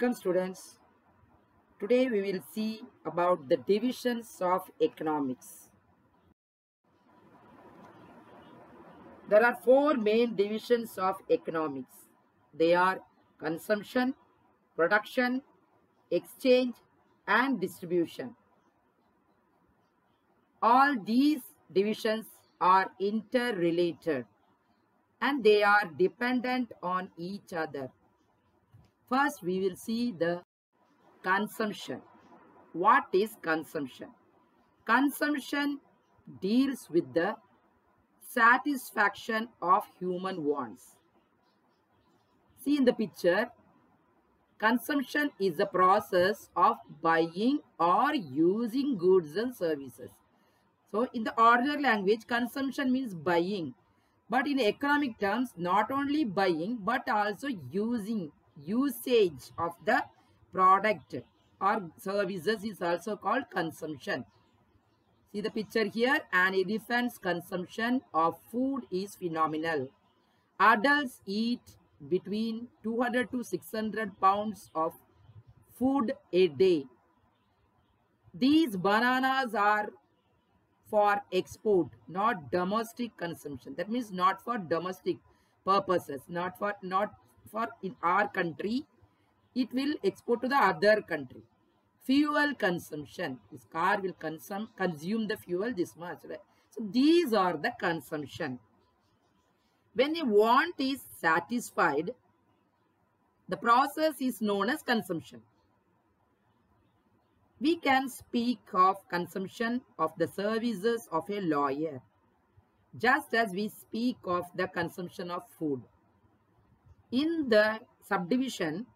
Welcome students. Today we will see about the divisions of economics. There are four main divisions of economics. They are consumption, production, exchange and distribution. All these divisions are interrelated and they are dependent on each other. First we will see the consumption. What is consumption? Consumption deals with the satisfaction of human wants. See in the picture, consumption is the process of buying or using goods and services. So in the ordinary language, consumption means buying. But in economic terms, not only buying but also usage of the product or services is also called consumption. See the picture here, an elephant's consumption of food is phenomenal. Adults eat between 200 to 600 pounds of food a day. These bananas are for export, not domestic consumption. That means not for domestic purposes, not for in our country. It will export to the other country. Fuel consumption. This car will consume the fuel this much. Right? So these are the consumption. When a want is satisfied, the process is known as consumption. We can speak of consumption of the services of a lawyer, just as we speak of the consumption of food. In the subdivision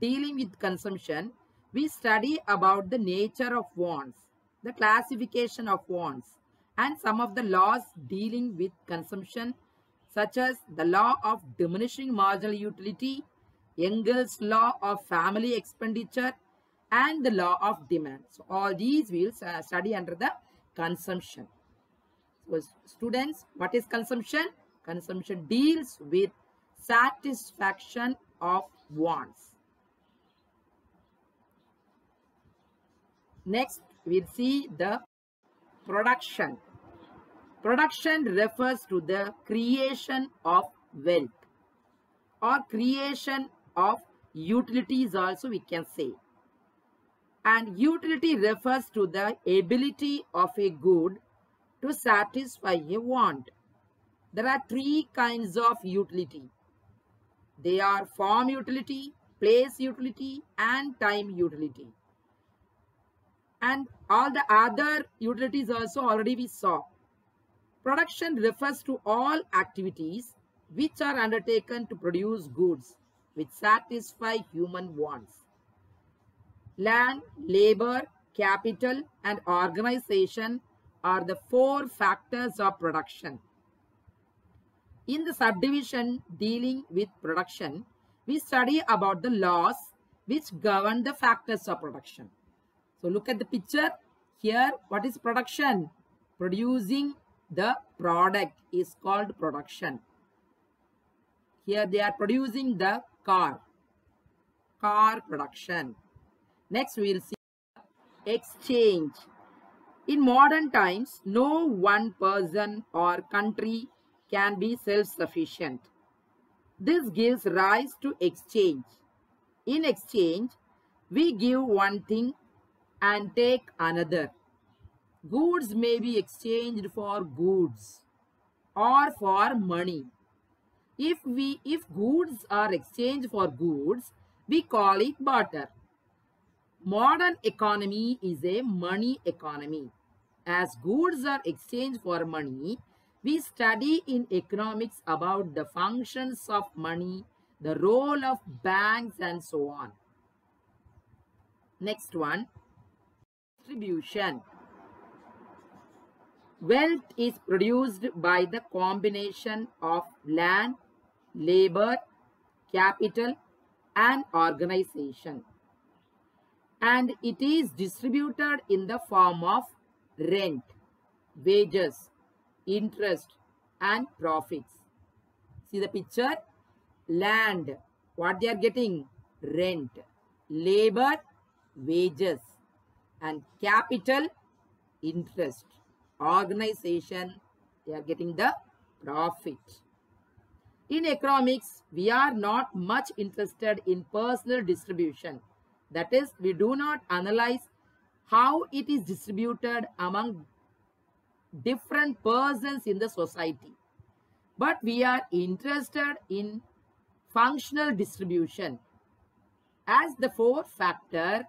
dealing with consumption, we study about the nature of wants, the classification of wants, and some of the laws dealing with consumption, such as the law of diminishing marginal utility, Engel's law of family expenditure, and the law of demand. So all these we will study under the consumption. So students, what is consumption? Consumption deals with satisfaction of wants. Next, we'll see the production. Production refers to the creation of wealth or creation of utilities also we can say. And utility refers to the ability of a good to satisfy a want. There are three kinds of utility. They are form utility, place utility, and time utility. And all the other utilities also already we saw. Production refers to all activities which are undertaken to produce goods which satisfy human wants. Land, labor, capital, and organization are the four factors of production. In the subdivision dealing with production, we study about the laws which govern the factors of production. So look at the picture. Here, what is production? Producing the product is called production. Here they are producing the car production. Next we will see exchange. In modern times, no one person or country can be self-sufficient. This gives rise to exchange. In exchange, we give one thing and take another. Goods may be exchanged for goods or for money. If goods are exchanged for goods, we call it barter. Modern economy is a money economy. As goods are exchanged for money, we study in economics about the functions of money, the role of banks and so on. Next one, distribution. Wealth is produced by the combination of land, labor, capital, and organization. And it is distributed in the form of rent, wages, interest, and profits. See the picture? Land. What they are getting? Rent. labor, wages, and capital, interest. Organization, they are getting the profit. In economics, we are not much interested in personal distribution. That is, we do not analyze how it is distributed among different persons in the society. But we are interested in functional distribution, as the four factors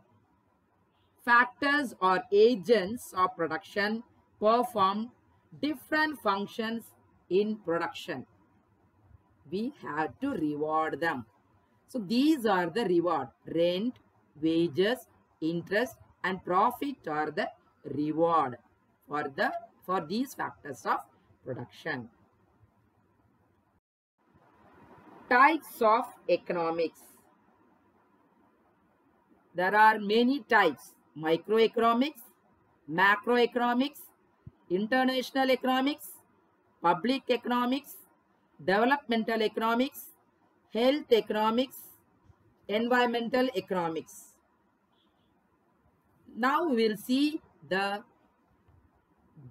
or agents of production perform different functions in production. We have to reward them. So these are the reward. Rent, wages, interest, and profit are the reward for these factors of production. Types of economics. There are many types: microeconomics, macroeconomics, international economics, public economics, developmental economics, health economics, environmental economics. Now we will see the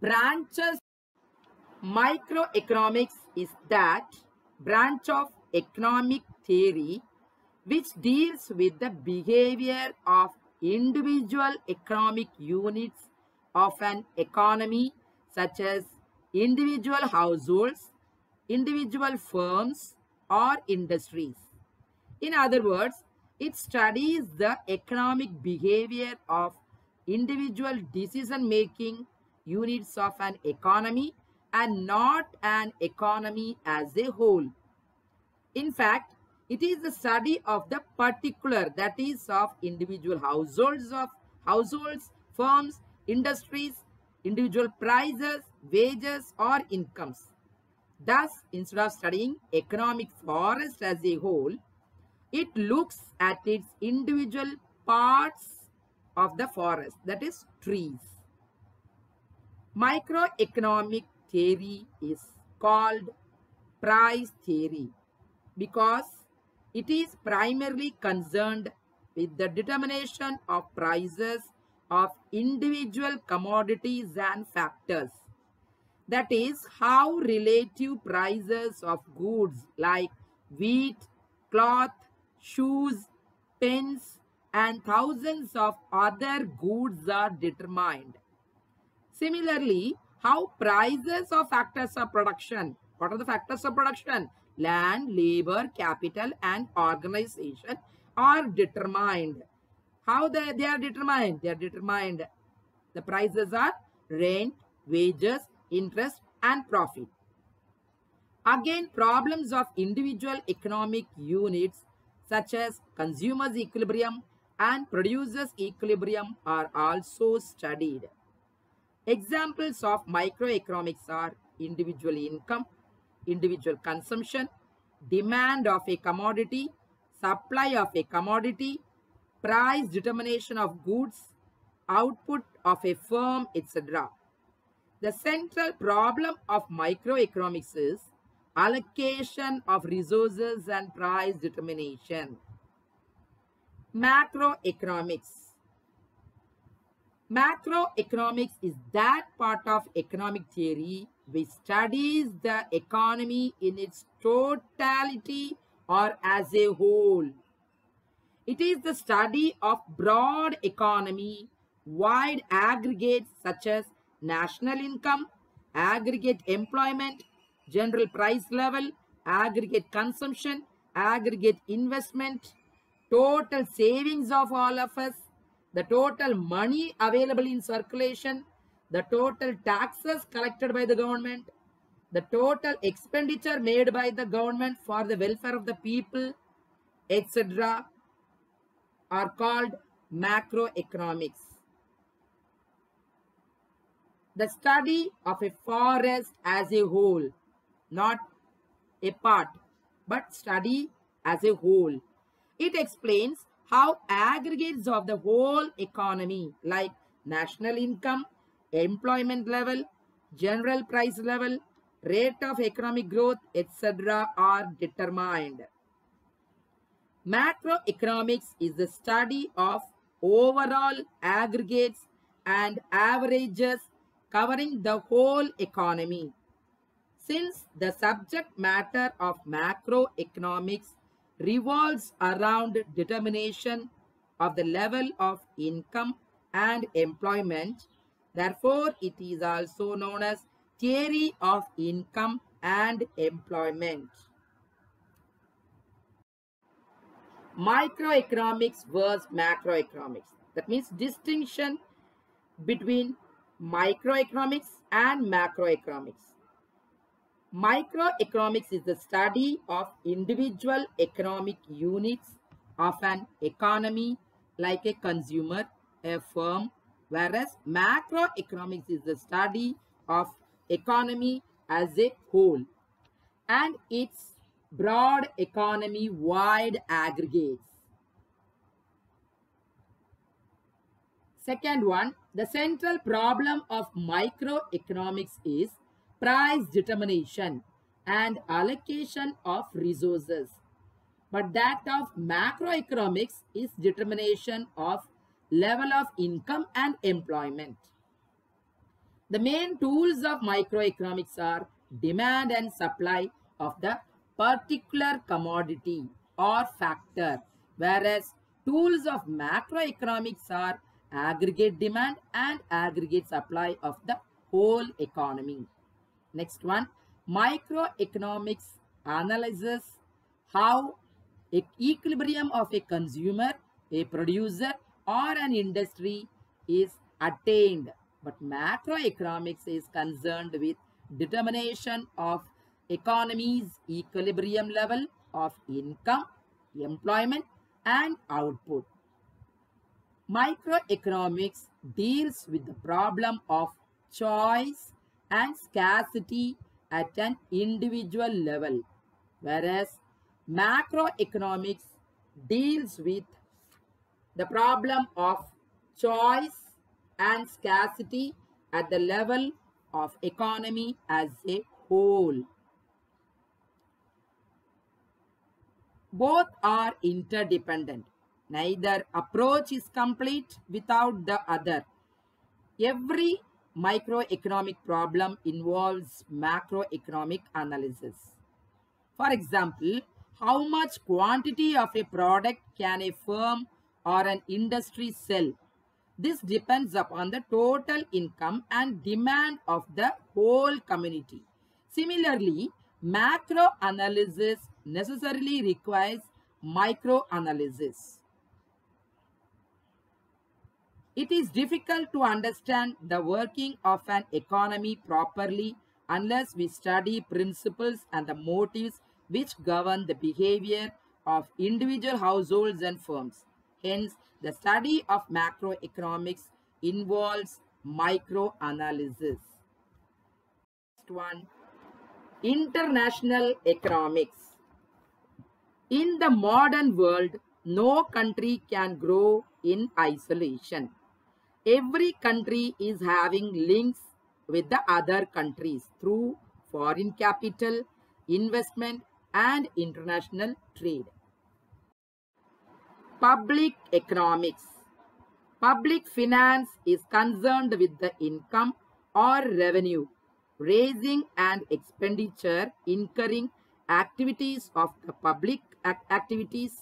branches. Microeconomics is that branch of economic theory which deals with the behavior of individual economic units of an economy, such as individual households, individual firms, or industries. In other words, it studies the economic behavior of individual decision-making units of an economy and not an economy as a whole. In fact, it is the study of the particular, that is of individual households, firms, industries, individual prices, wages, or incomes. Thus, instead of studying economic forest as a whole, it looks at its individual parts of the forest, that is trees. Microeconomic theory is called price theory because it is primarily concerned with the determination of prices of individual commodities and factors. That is, how relative prices of goods like wheat, cloth, shoes, pens, and thousands of other goods are determined. Similarly, how prices of factors of production, what are the factors of production? Land, labor, capital, and organization are determined. How they are determined? They are determined. The prices are rent, wages, interest, and profit. Again, problems of individual economic units such as consumers' equilibrium and producers' equilibrium are also studied. Examples of microeconomics are individual income, individual consumption, demand of a commodity, supply of a commodity, price determination of goods, output of a firm, etc. The central problem of microeconomics is allocation of resources and price determination. Macroeconomics. Macroeconomics is that part of economic theory which studies the economy in its totality or as a whole. It is the study of broad economy, wide aggregates such as national income, aggregate employment, general price level, aggregate consumption, aggregate investment, total savings of all of us, the total money available in circulation, the total taxes collected by the government, the total expenditure made by the government for the welfare of the people, etc. are called macroeconomics. The study of a forest as a whole, not a part, but study as a whole. It explains how aggregates of the whole economy like national income, employment level, general price level, rate of economic growth, etc. are determined. Macroeconomics is the study of overall aggregates and averages covering the whole economy. Since the subject matter of macroeconomics revolves around determination of the level of income and employment, therefore it is also known as theory of income and employment. Microeconomics versus macroeconomics. That means distinction between microeconomics and macroeconomics. Microeconomics is the study of individual economic units of an economy like a consumer, a firm, whereas macroeconomics is the study of economy as a whole and its broad economy wide aggregates. Second one, the central problem of microeconomics is price determination and allocation of resources. But that of macroeconomics is determination of level of income and employment. The main tools of microeconomics are demand and supply of the particular commodity or factor, whereas tools of macroeconomics are aggregate demand and aggregate supply of the whole economy. Next one, microeconomics analyzes how equilibrium of a consumer, a producer, or an industry is attained. But macroeconomics is concerned with determination of economy's equilibrium level of income, employment, and output. Microeconomics deals with the problem of choice and scarcity at an individual level, whereas macroeconomics deals with the problem of choice and scarcity at the level of economy as a whole. Both are interdependent. Neither approach is complete without the other. Every microeconomic problem involves macroeconomic analysis. For example, how much quantity of a product can a firm or an industry sell? This depends upon the total income and demand of the whole community. Similarly, macro analysis necessarily requires micro analysis. It is difficult to understand the working of an economy properly unless we study principles and the motives which govern the behavior of individual households and firms. Hence, the study of macroeconomics involves microanalysis. Next one, international economics. In the modern world, no country can grow in isolation. Every country is having links with the other countries through foreign capital, investment, and international trade. Public economics. Public finance is concerned with the income or revenue, raising and expenditure incurring activities of the public activities,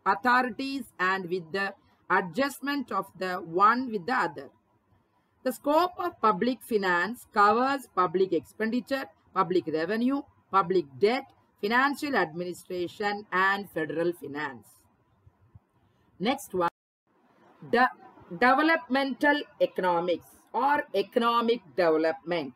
authorities, and with the adjustment of the one with the other. The scope of public finance covers public expenditure, public revenue, public debt, financial administration, and federal finance. Next one, developmental economics or economic development.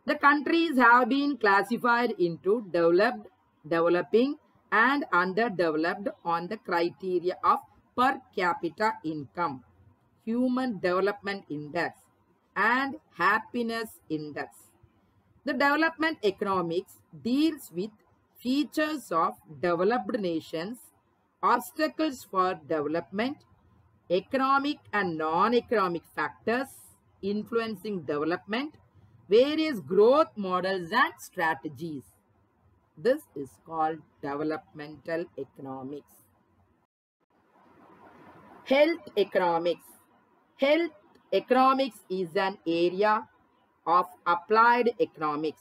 The countries have been classified into developed, developing, and underdeveloped on the criteria of per capita income, Human Development Index, and Happiness Index. The development economics deals with features of developed nations, obstacles for development, economic and non-economic factors influencing development, various growth models and strategies. This is called developmental economics. Health economics. Health economics is an area of applied economics.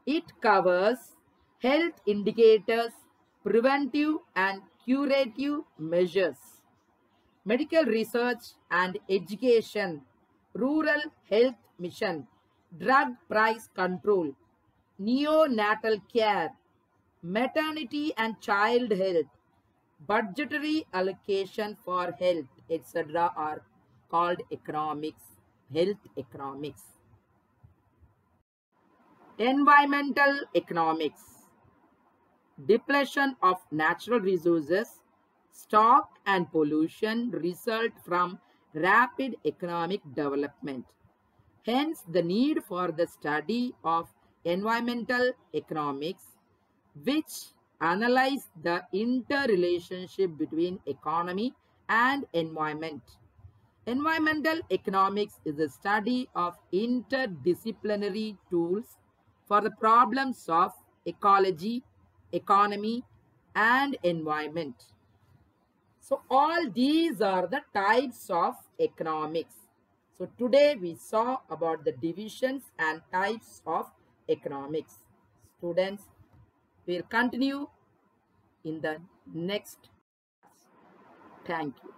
It covers health indicators, preventive and curative measures, medical research and education, rural health mission, drug price control, neonatal care, maternity and child health, budgetary allocation for health, etc. are called economics, health economics. Environmental economics. Depletion of natural resources, stock and pollution result from rapid economic development. Hence, the need for the study of environmental economics, which analyze the interrelationship between economy and environment. Environmental economics is the study of interdisciplinary tools for the problems of ecology, economy, and environment. So all these are the types of economics. So today we saw about the divisions and types of economics. Students, we'll continue in the next class. Thank you.